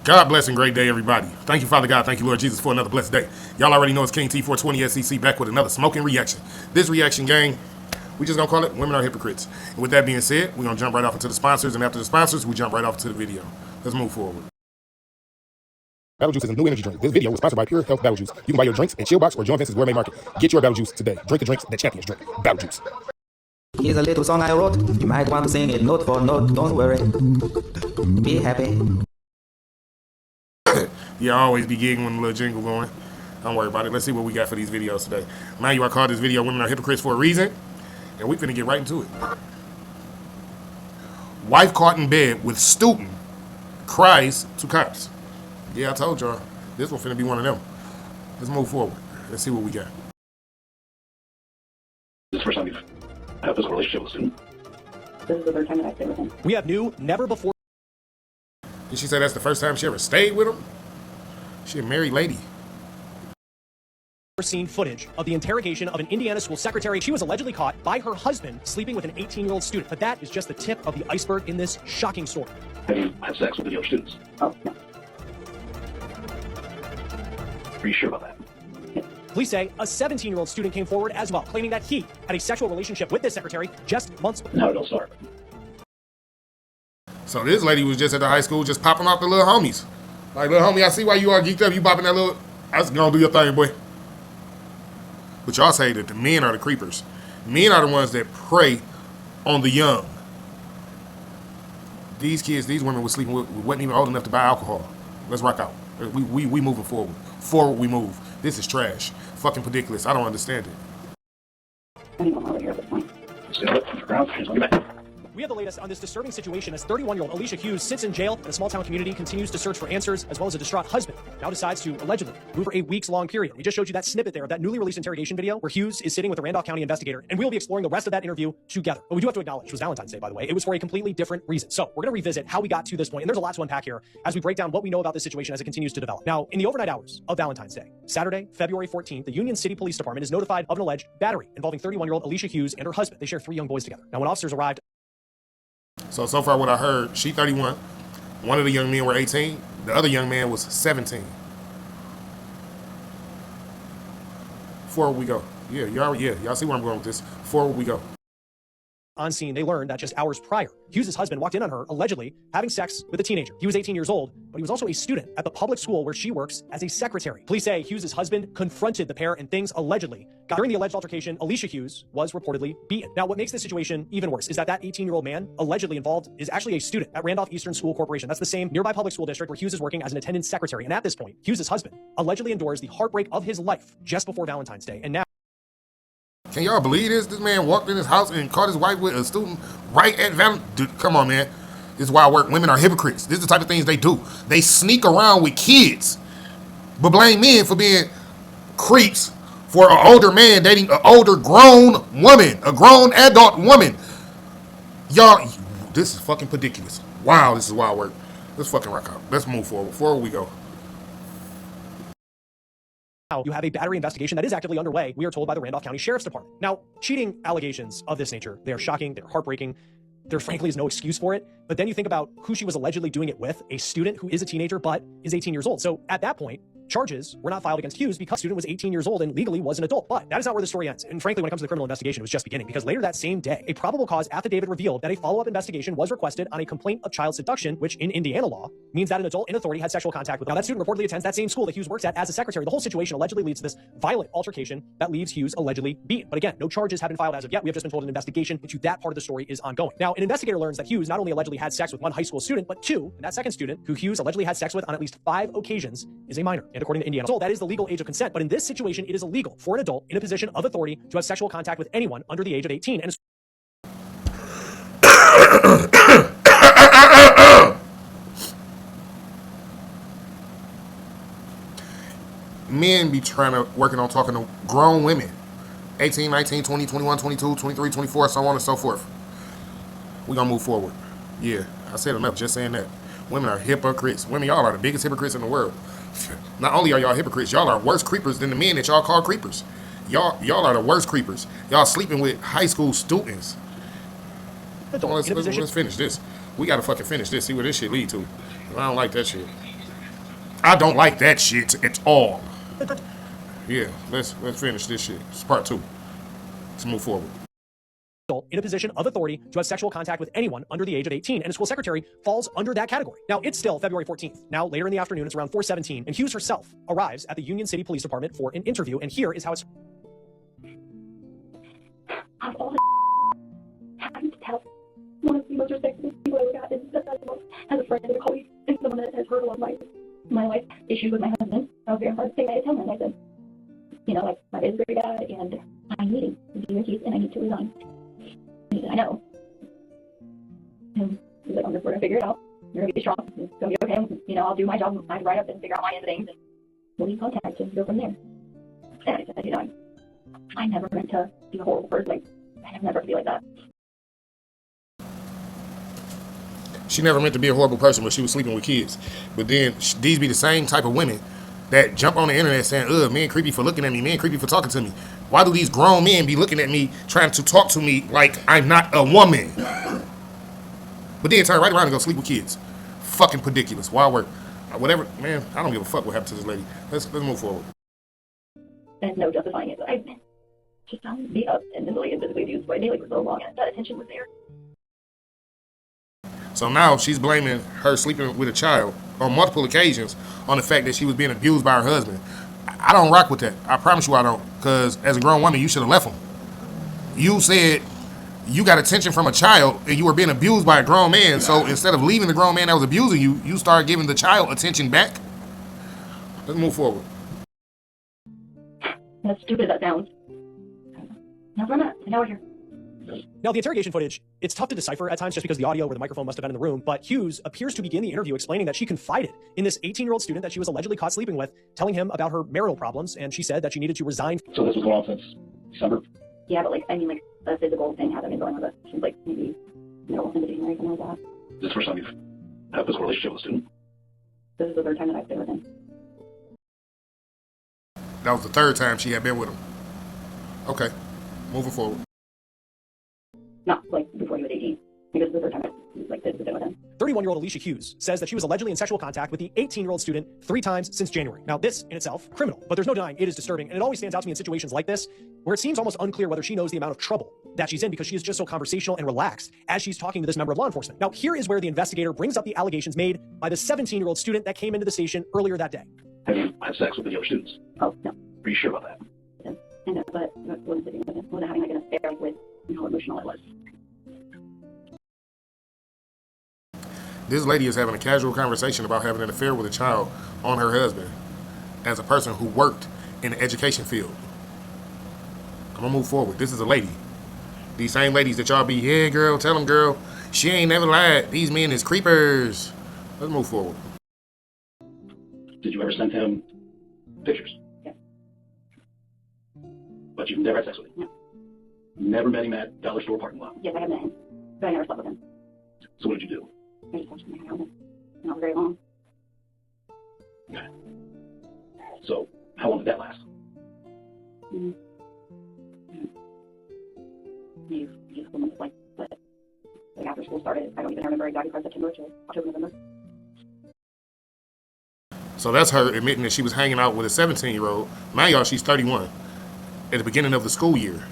God bless and great day, everybody. Thank you, Father God. Thank you, Lord Jesus, for another blessed day. Y'all already know it's King T420 SEC back with another smoking reaction. This reaction, gang, we just gonna call it Women Are Hypocrites. And with that being said, we're gonna jump right off into the sponsors, and after the sponsors, we jump right off into the video. Let's move forward. Battle Juice is a new energy drink. This video was sponsored by Pure Health Battle Juice. You can buy your drinks at Chill Box or Joint Vince's Gourmet Market. Get your Battle Juice today. Drink the drinks that champions drink. Battle Juice. Here's a little song I wrote. You might want to sing it note for note. Don't worry. Be happy. Yeah, I always be gigging when the little jingle going. Don't worry about it. Let's see what we got for these videos today. Mind you, I called this video Women Are Hypocrites for a reason, and we finna get right into it. Wife caught in bed with student cries to cops. Yeah, I told y'all. This one finna be one of them. Let's move forward. Let's see what we got. This is the first time you've had a physical relationship with a student? This is the third time that I've stayed with him. We have new, never before Did she say that's the first time she ever stayed with him? She a married lady. seen footage of the interrogation of an Indiana school secretary. She was allegedly caught by her husband sleeping with an 18-year-old student. But that is just the tip of the iceberg in this shocking story. Have you had sex with any other students? Oh, no. Are you sure about that? Police say a 17-year-old student came forward as well, claiming that he had a sexual relationship with this secretary just months before. And how did it all start? So this lady was just at the high school just popping off the little homies. Like, little homie, I see why you all geeked up. You popping that little, I was gonna do your thing, boy. But y'all say that the men are the creepers. Men are the ones that prey on the young. These kids, these women were sleeping with, wasn't even old enough to buy alcohol. Let's rock out. We moving forward. Forward we move. This is trash. Fucking ridiculous. I don't understand it. Anyone over here at this point. Stand up from the ground. Here's what you meant. We have the latest on this disturbing situation as 31-year-old Alicia Hughes sits in jail and a small-town community continues to search for answers, as well as a distraught husband now decides to allegedly move for a weeks-long period. We just showed you that snippet there of that newly released interrogation video where Hughes is sitting with the Randolph County investigator, and we will be exploring the rest of that interview together. But we do have to acknowledge it was Valentine's Day, by the way. It was for a completely different reason. So we're going to revisit how we got to this point, and there's a lot to unpack here as we break down what we know about this situation as it continues to develop. Now, in the overnight hours of Valentine's Day, Saturday, February 14th, the Union City Police Department is notified of an alleged battery involving 31-year-old Alicia Hughes and her husband. They share 3 young boys together. Now, when officers arrived, So far what I heard, she 31. One of the young men were 18. The other young man was 17. Forward we go. Yeah, y'all see where I'm going with this. Forward we go. on scene, they learned that just hours prior, Hughes' husband walked in on her, allegedly having sex with a teenager. He was 18 years old, but he was also a student at the public school where she works as a secretary. Police say Hughes' husband confronted the pair and things allegedly got. During the alleged altercation, Alicia Hughes was reportedly beaten. Now, what makes this situation even worse is that 18-year-old man allegedly involved is actually a student at Randolph Eastern School Corporation. That's the same nearby public school district where Hughes is working as an attendance secretary. And at this point, Hughes' husband allegedly endures the heartbreak of his life just before Valentine's Day. And now, can y'all believe this? This man walked in his house and caught his wife with a student right at Valentine's. Dude, come on, man. This is why I work. Women are hypocrites. This is the type of things they do. They sneak around with kids, but blame men for being creeps for an older man dating an older grown woman, a grown adult woman. Y'all, this is fucking ridiculous. Wow, this is why I work. Let's fucking rock out. Let's move forward. Forward we go. now you have a battery investigation that is actively underway, we are told by the Randolph County Sheriff's Department. Now, cheating allegations of this nature, they are shocking, they're heartbreaking. There frankly is no excuse for it. But then you think about who she was allegedly doing it with, a student who is a teenager but is 18 years old. So at that point, charges were not filed against Hughes because the student was 18 years old and legally was an adult. But that is not where the story ends. And frankly, when it comes to the criminal investigation, it was just beginning, because later that same day, a probable cause affidavit revealed that a follow-up investigation was requested on a complaint of child seduction, which in Indiana law means that an adult in authority had sexual contact with. Now, that student reportedly attends that same school that Hughes works at as a secretary. The whole situation allegedly leads to this violent altercation that leaves Hughes allegedly beaten. But again, no charges have been filed as of yet. We have just been told an investigation into that part of the story is ongoing. Now, an investigator learns that Hughes not only allegedly had sex with one high school student, but two, and that second student, who Hughes allegedly had sex with on at least 5 occasions, is a minor. And according to Indiana law, that is the legal age of consent. But in this situation, it is illegal for an adult in a position of authority to have sexual contact with anyone under the age of 18. And men be working on talking to grown women. 18, 19, 20, 21, 22, 23, 24, so on and so forth. We're going to move forward. Yeah, I said enough just saying that. Women are hypocrites. Women, y'all are the biggest hypocrites in the world. Not only are y'all hypocrites, y'all are worse creepers than the men that y'all call creepers. Y'all are the worst creepers. Y'all sleeping with high school students. Let's finish this. We got to fucking finish this. See where this shit lead to. I don't like that shit. I don't like that shit at all. Yeah, let's finish this shit. It's part 2. Let's move forward. In a position of authority to have sexual contact with anyone under the age of 18, and a school secretary falls under that category. Now, it's still February 14th. Now, later in the afternoon, it's around 4:17, and Hughes herself arrives at the Union City Police Department for an interview, and here is how it's... Of all having to tell one of the most respected people I ever got is that as a friend and a colleague and someone that has heard a lot of my life issues with my husband. I was very hard to say. I had to tell him. I said, you know, like, my day is very bad, and I'm needing to be with you, and I need to resign. And he said, I know. And he's like, we're gonna figure it out. You're gonna be strong. It's gonna be okay. You know, I'll do my job. I write up and figure out my end of things, and we'll be in contact and go from there. And I said, you know, I never meant to be a horrible person. Like, I never meant to be like that. She never meant to be a horrible person, but she was sleeping with kids. But then these be the same type of women that jump on the internet saying, ugh, man creepy for looking at me, man creepy for talking to me. Why do these grown men be looking at me, trying to talk to me like I'm not a woman? But then turn right around and go sleep with kids. Fucking ridiculous. Why work? Whatever, man, I don't give a fuck what happened to this lady. Let's move forward. There's no justifying it, but I've been just beat up and mentally and physically abused by Daly for so long, and that attention was there. So now she's blaming her sleeping with a child on multiple occasions on the fact that she was being abused by her husband. I don't rock with that. I promise you I don't. Because as a grown woman, you should have left him. You said you got attention from a child and you were being abused by a grown man. So instead of leaving the grown man that was abusing you, you started giving the child attention back. Let's move forward. As stupid as that sounds. That's where I'm at. And now we're here. Now, the interrogation footage, it's tough to decipher at times just because the audio or the microphone must have been in the room, but Hughes appears to begin the interview explaining that she confided in this 18-year-old student that she was allegedly caught sleeping with, telling him about her marital problems, and she said that she needed to resign. So this was going on since December? Yeah, but like, I mean, like, a physical thing hasn't been going on with us. She's like, maybe middle into January, something like that. This is the first time you've had a physical relationship with a student? This is the third time that I've been with him. That was the third time she had been with him. Okay, moving forward. Not like before he was 18. Because it's the third time I've like been with him. 31-year-old Alicia Hughes says that she was allegedly in sexual contact with the 18-year-old student 3 times since January. Now, this in itself, criminal, but there's no denying it is disturbing, and it always stands out to me in situations like this, where it seems almost unclear whether she knows the amount of trouble that she's in because she is just so conversational and relaxed as she's talking to this member of law enforcement. Now, here is where the investigator brings up the allegations made by the 17-year-old student that came into the station earlier that day. Have you had sex with the other students? Oh, no. Are you sure about that? I know, but I wasn't sitting with him. I wasn't having like an affair with how emotional it was. This lady is having a casual conversation about having an affair with a child on her husband as a person who worked in the education field. I'm gonna move forward. This is a lady. These same ladies that y'all be, yeah, girl, tell them, girl, she ain't never lied. These men is creepers. Let's move forward. Did you ever send him pictures? Yeah. But you've never had sex with him? No. Never met him at dollar store parking lot? Yes, I have met him, but I never slept with him. So what did you do? I just watched him hang out with him. Not very long. Okay. So how long did that last? Mm-hmm. Maybe a couple months, but after school started, I don't even remember exactly from September to October, November. So that's her admitting that she was hanging out with a 17-year-old. Now, y'all, she's 31 at the beginning of the school year.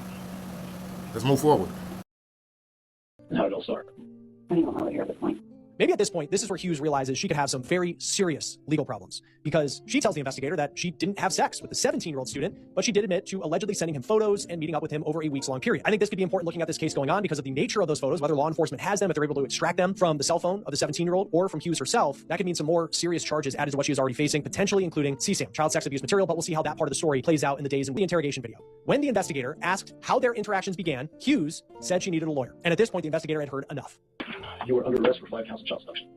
Let's move forward. And how did it all start? I don't even know here at this point. Maybe at this point, this is where Hughes realizes she could have some very serious legal problems because she tells the investigator that she didn't have sex with the 17-year-old student, but she did admit to allegedly sending him photos and meeting up with him over a weeks-long period. I think this could be important looking at this case going on because of the nature of those photos, whether law enforcement has them, if they're able to extract them from the cell phone of the 17-year-old or from Hughes herself. That could mean some more serious charges added to what she is already facing, potentially including CSAM, child sex abuse material, but we'll see how that part of the story plays out in the days in the interrogation video. When the investigator asked how their interactions began, Hughes said she needed a lawyer. And at this point, the investigator had heard enough. You were under arrest for 5 counts of child seduction.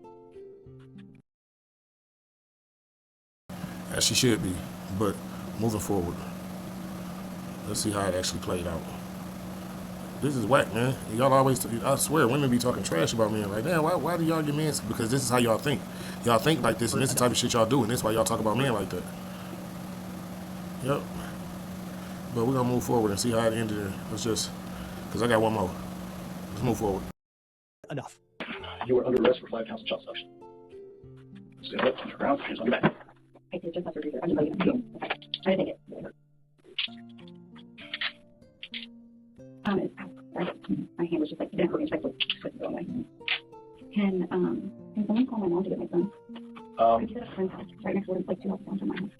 As she should be, but moving forward. Let's see how it actually played out. This is whack, man. Y'all always, I swear, women be talking trash about men. Like, damn, why do y'all get men? Because this is how y'all think. Y'all think like this, and this is the type of shit y'all do, and this is why y'all talk about men like that. Yep. But we're gonna move forward and see how it ended. Let's just, because I got one more. Let's move forward. Enough. You were under arrest for 5 counts of child seduction. Stand up on your ground, hands on your back. I did just have surgery. I'm just letting you know. Okay. I didn't take it. It hurt. My hand was just like, didn't hurt me, just like, put it away. Can someone call my mom to get my son? He's at a friend's house right next door, it's like 2 houses down from my house.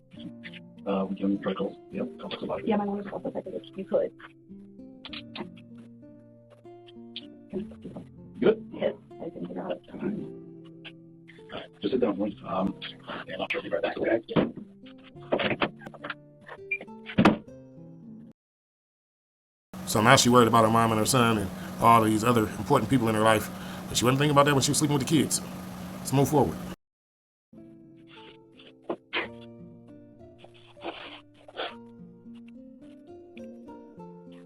We can try to call, contact somebody. Yeah, my mom was also said that if you could. Good? Yes, I didn't figure out it. Just sit down, please. And I'll be right back, okay? So now she worried about her mom and her son and all these other important people in her life. But she wasn't thinking about that when she was sleeping with the kids. Let's move forward.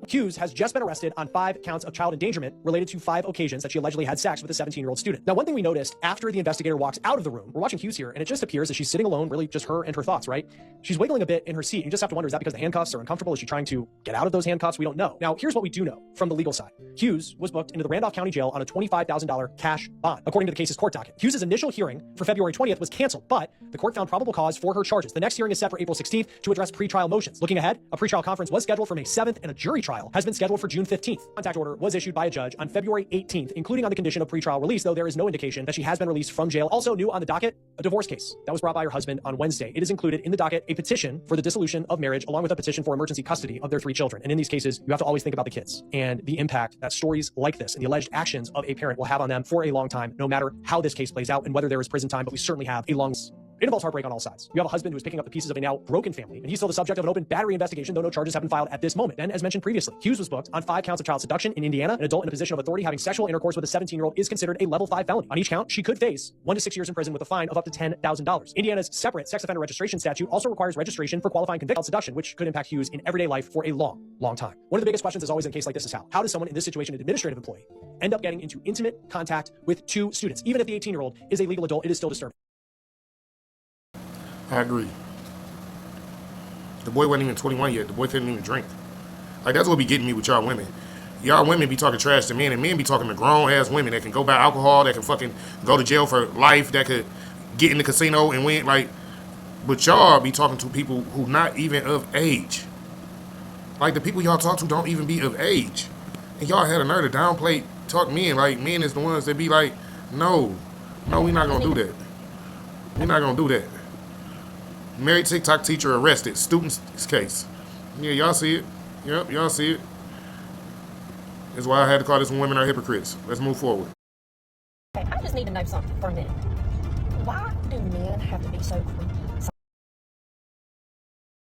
Hughes has just been arrested on 5 counts of child endangerment related to 5 occasions that she allegedly had sex with a 17-year-old student. Now, one thing we noticed after the investigator walks out of the room, we're watching Hughes here, and it just appears that she's sitting alone, really just her and her thoughts, right? She's wiggling a bit in her seat. You just have to wonder, is that because the handcuffs are uncomfortable? Is she trying to get out of those handcuffs? We don't know. Now, here's what we do know from the legal side. Hughes was booked into the Randolph County Jail on a $25,000 cash bond, according to the case's court docket. Hughes' initial hearing for February 20th was canceled, but the court found probable cause for her charges. The next hearing is set for April 16th to address pretrial motions. Looking ahead, a pretrial conference was scheduled for May 7th, and a jury trial has been scheduled for June 15th. Contact order was issued by a judge on February 18th, including on the condition of pretrial release, though there is no indication that she has been released from jail. Also new on the docket, a divorce case that was brought by her husband on Wednesday. It is included in the docket a petition for the dissolution of marriage, along with a petition for emergency custody of their 3 children. And in these cases, you have to always think about the kids and the impact that stories like this and the alleged actions of a parent will have on them for a long time, no matter how this case plays out and whether there is prison time, but we certainly have a long... It involves heartbreak on all sides. You have a husband who is picking up the pieces of a now broken family, and he's still the subject of an open battery investigation, though no charges have been filed at this moment. And as mentioned previously, Hughes was booked on 5 counts of child seduction in Indiana. An adult in a position of authority having sexual intercourse with a 17-year-old is considered a level 5 felony. On each count, she could face 1 to 6 years in prison with a fine of up to $10,000. Indiana's separate sex offender registration statute also requires registration for qualifying conviction of seduction, which could impact Hughes in everyday life for a long, long time. One of the biggest questions is always in a case like this is how does someone in this situation, an administrative employee, end up getting into intimate contact with 2 students? Even if the 18-year-old is a legal adult, it is still disturbing. I agree. The boy wasn't even 21 yet. The boy couldn't even drink. Like, that's what be getting me with y'all women. Y'all women be talking trash to men, and men be talking to grown-ass women that can go buy alcohol, that can fucking go to jail for life, that could get in the casino and win. Like, but y'all be talking to people who not even of age. Like, the people y'all talk to don't even be of age. And y'all had a nerve to downplay talk men. Like, men is the ones that be like, no, we're not going to do that. We're not going to do that. Married TikTok teacher arrested. Student's case. Yeah, y'all see it. Yep, y'all see it. That's why I had to call this one women are hypocrites. Let's move forward. Okay, I just need to know something for a minute. Why do men have to be so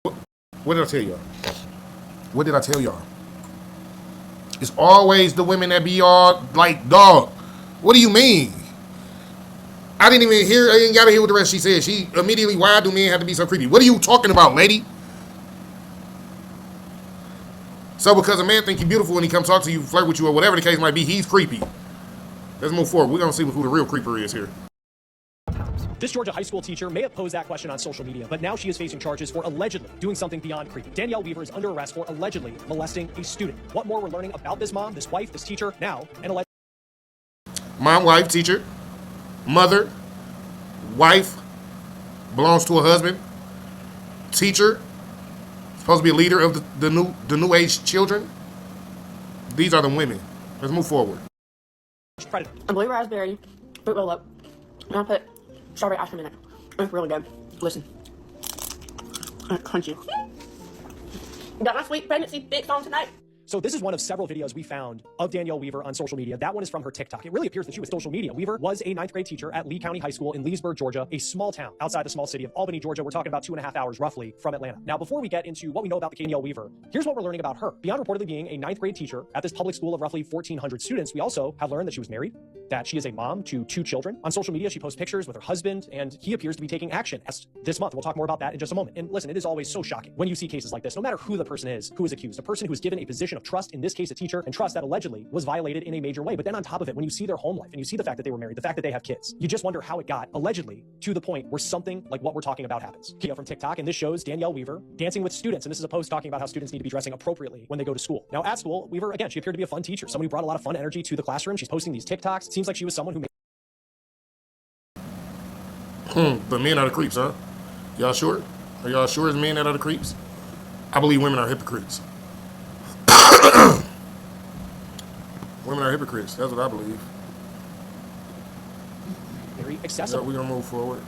cruel? What did I tell y'all? What did I tell y'all? It's always the women that be all like, dog, what do you mean? I didn't gotta hear what the rest she said. She immediately, why do men have to be so creepy? What are you talking about, lady? So because a man think you're beautiful when he comes talk to you, flirt with you, or whatever the case might be, he's creepy. Let's move forward. We're gonna see who the real creeper is here. This Georgia high school teacher may have posed that question on social media, but now she is facing charges for allegedly doing something beyond creepy. Danielle Weaver is under arrest for allegedly molesting a student. What more we're learning about this mom, this wife, this teacher, now, and alleged... Mom, wife, teacher, mother, wife, belongs to a husband, teacher, supposed to be a leader of the new age children. These are the women. Let's move forward. Predator. A blue raspberry, fruit roll up, and I put strawberry ice cream in it. It's really good. Listen. Crunchy. Got my sweet pregnancy fix on tonight. So this is one of several videos we found of Danielle Weaver on social media. That one is from her TikTok. It really appears that she was social media. Weaver was a 9th grade teacher at Lee County High School in Leesburg, Georgia, a small town outside the small city of Albany, Georgia. We're talking about 2.5 hours roughly from Atlanta. Now, before we get into what we know about the Danielle Weaver, here's what we're learning about her. Beyond reportedly being a 9th grade teacher at this public school of roughly 1,400 students, we also have learned that she was married, that she is a mom to 2 children. On social media, she posts pictures with her husband, and he appears to be taking action this month. We'll talk more about that in just a moment. And listen, it is always so shocking when you see cases like this, no matter who the person is who is accused, a person who is given a position of trust, in this case, a teacher, and trust that allegedly was violated in a major way. But then on top of it, when you see their home life and you see the fact that they were married, the fact that they have kids, you just wonder how it got allegedly to the point where something like what we're talking about happens. Video from TikTok, and this shows Danielle Weaver dancing with students. And this is a post talking about how students need to be dressing appropriately when they go to school. Now at school, Weaver, again, she appeared to be a fun teacher, someone who brought a lot of fun energy to the classroom. She's posting these TikToks. It seems like she was someone who But men are the creeps, huh? Y'all sure? Are y'all sure it's men that are the creeps? I believe women are hypocrites. Women are hypocrites. That's what I believe. Very So accessible. we're going to move forward.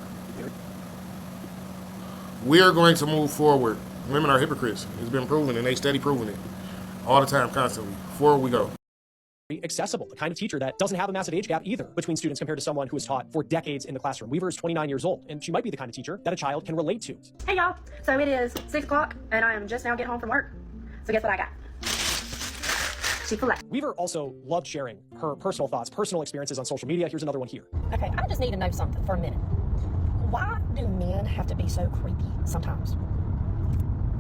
We are going to move forward. Women are hypocrites. It's been proven, and they steady proving it. All the time, constantly. Forward we go. Very accessible, the kind of teacher that doesn't have a massive age gap either between students compared to someone who has taught for decades in the classroom. Weaver is 29 years old, and she might be the kind of teacher that a child can relate to. Hey y'all, so it is 6 o'clock and I am just now getting home from work. So guess what I got? Chick-fil-A. Weaver also loved sharing her personal thoughts, personal experiences on social media. Here's another one here. Okay, I just need to know something for a minute. Why do men have to be so creepy sometimes?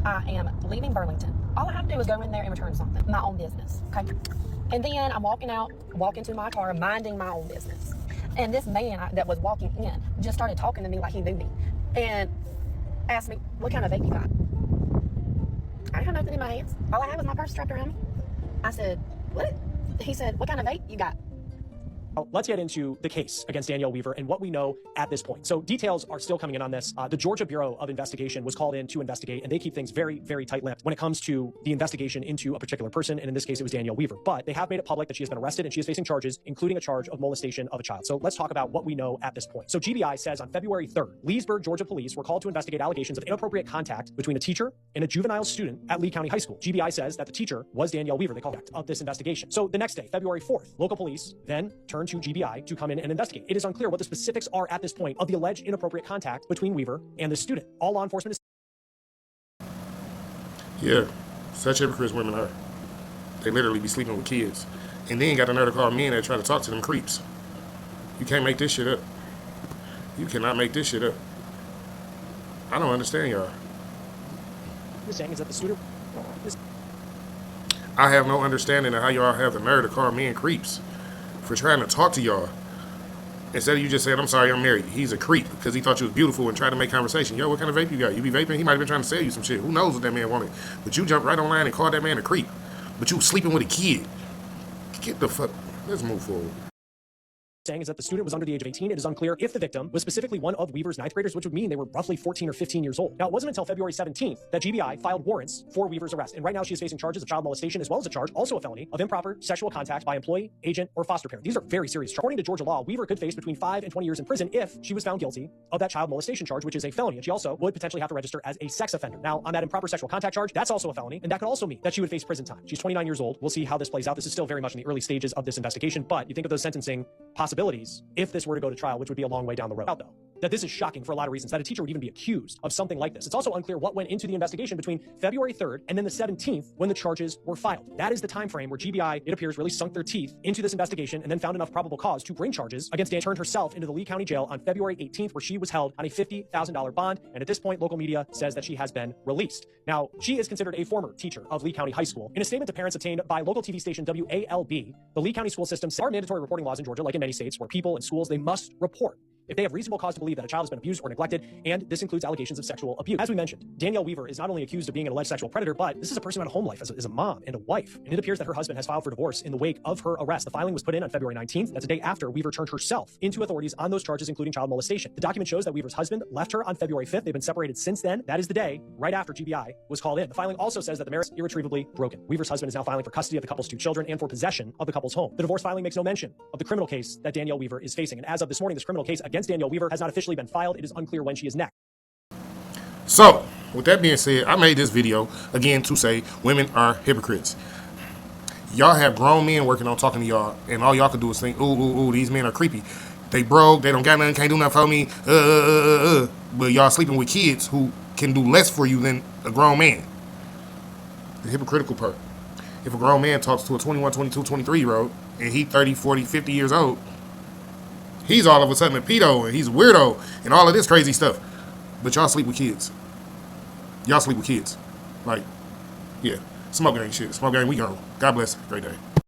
I am leaving Burlington. All I have to do is go in there and return something, my own business, okay? And then I'm walking to my car, minding my own business. And this man that was walking in just started talking to me like he knew me and asked me, what kind of vape you got? I didn't have nothing in my hands. All I had was my purse strapped around me. I said, what? He said, what kind of vape you got? Now, let's get into the case against Danielle Weaver and what we know at this point. So details are still coming in on this. The Georgia Bureau of Investigation was called in to investigate, and they keep things very, very tight-lipped when it comes to the investigation into a particular person, and in this case, it was Danielle Weaver. But they have made it public that she has been arrested, and she is facing charges, including a charge of molestation of a child. So let's talk about what we know at this point. So GBI says on February 3rd, Leesburg, Georgia police were called to investigate allegations of inappropriate contact between a teacher and a juvenile student at Lee County High School. GBI says that the teacher was Danielle Weaver. They called back of this investigation. So the next day, February 4th, local police then turned to GBI to come in and investigate. It is unclear what the specifics are at this point of the alleged inappropriate contact between Weaver and the student. All law enforcement is... Yeah, such hypocrites women are. They literally be sleeping with kids. And then got another call men that try to talk to them creeps. You can't make this shit up. You cannot make this shit up. I don't understand y'all. saying is that the student... I have no understanding of how y'all have the nerve to call men creeps for trying to talk to y'all. Instead of you just saying, I'm sorry, I'm married. He's a creep because he thought you was beautiful and tried to make conversation. Yo, what kind of vape you got? You be vaping? He might have been trying to sell you some shit. Who knows what that man wanted? But you jumped right online and called that man a creep. But you sleeping with a kid. Get the fuck. Let's move forward. Saying is that the student was under the age of 18. It is unclear if the victim was specifically one of Weaver's ninth graders, which would mean they were roughly 14 or 15 years old. Now, it wasn't until February 17th that GBI filed warrants for Weaver's arrest. And right now she is facing charges of child molestation, as well as a charge, also a felony, of improper sexual contact by employee, agent, or foster parent. These are very serious charges. According to Georgia law, Weaver could face between 5 and 20 years in prison if she was found guilty of that child molestation charge, which is a felony. And she also would potentially have to register as a sex offender. Now, on that improper sexual contact charge, that's also a felony. And that could also mean that she would face prison time. She's 29 years old. We'll see how this plays out. This is still very much in the early stages of this investigation, but you think of those sentencing possibilities if this were to go to trial, which would be a long way down the road, though. That this is shocking for a lot of reasons, that a teacher would even be accused of something like this. It's also unclear what went into the investigation between February 3rd and then the 17th when the charges were filed. That is the time frame where GBI, it appears, really sunk their teeth into this investigation and then found enough probable cause to bring charges against Dan. Turned herself into the Lee County Jail on February 18th, where she was held on a $50,000 bond. And at this point, local media says that she has been released. Now, she is considered a former teacher of Lee County High School. In a statement to parents obtained by local TV station WALB, the Lee County school system are mandatory reporting laws in Georgia, like in many states, where people and schools, they must report if they have reasonable cause to believe that a child has been abused or neglected, and this includes allegations of sexual abuse. As we mentioned, Danielle Weaver is not only accused of being an alleged sexual predator, but this is a person who had a home life as a mom and a wife. And it appears that her husband has filed for divorce in the wake of her arrest. The filing was put in on February 19th. That's a day after Weaver turned herself into authorities on those charges, including child molestation. The document shows that Weaver's husband left her on February 5th. They've been separated since then. That is the day right after GBI was called in. The filing also says that the marriage is irretrievably broken. Weaver's husband is now filing for custody of the couple's 2 children and for possession of the couple's home. The divorce filing makes no mention of the criminal case that Danielle Weaver is facing. And as of this morning, this criminal case against Danielle Weaver has not officially been filed. It is unclear when she is next. So, with that being said, I made this video, again, to say women are hypocrites. Y'all have grown men working on talking to y'all, and all y'all can do is think, ooh, these men are creepy. They broke, they don't got nothing, can't do nothing for me, But y'all sleeping with kids who can do less for you than a grown man. The hypocritical part. If a grown man talks to a 21, 22, 23-year-old, and he 30, 40, 50 years old, he's all of a sudden a pedo, and he's a weirdo, and all of this crazy stuff. But y'all sleep with kids. Y'all sleep with kids. Like, yeah. Smoke gang shit. Smoke gang, we gone. God bless. Great day.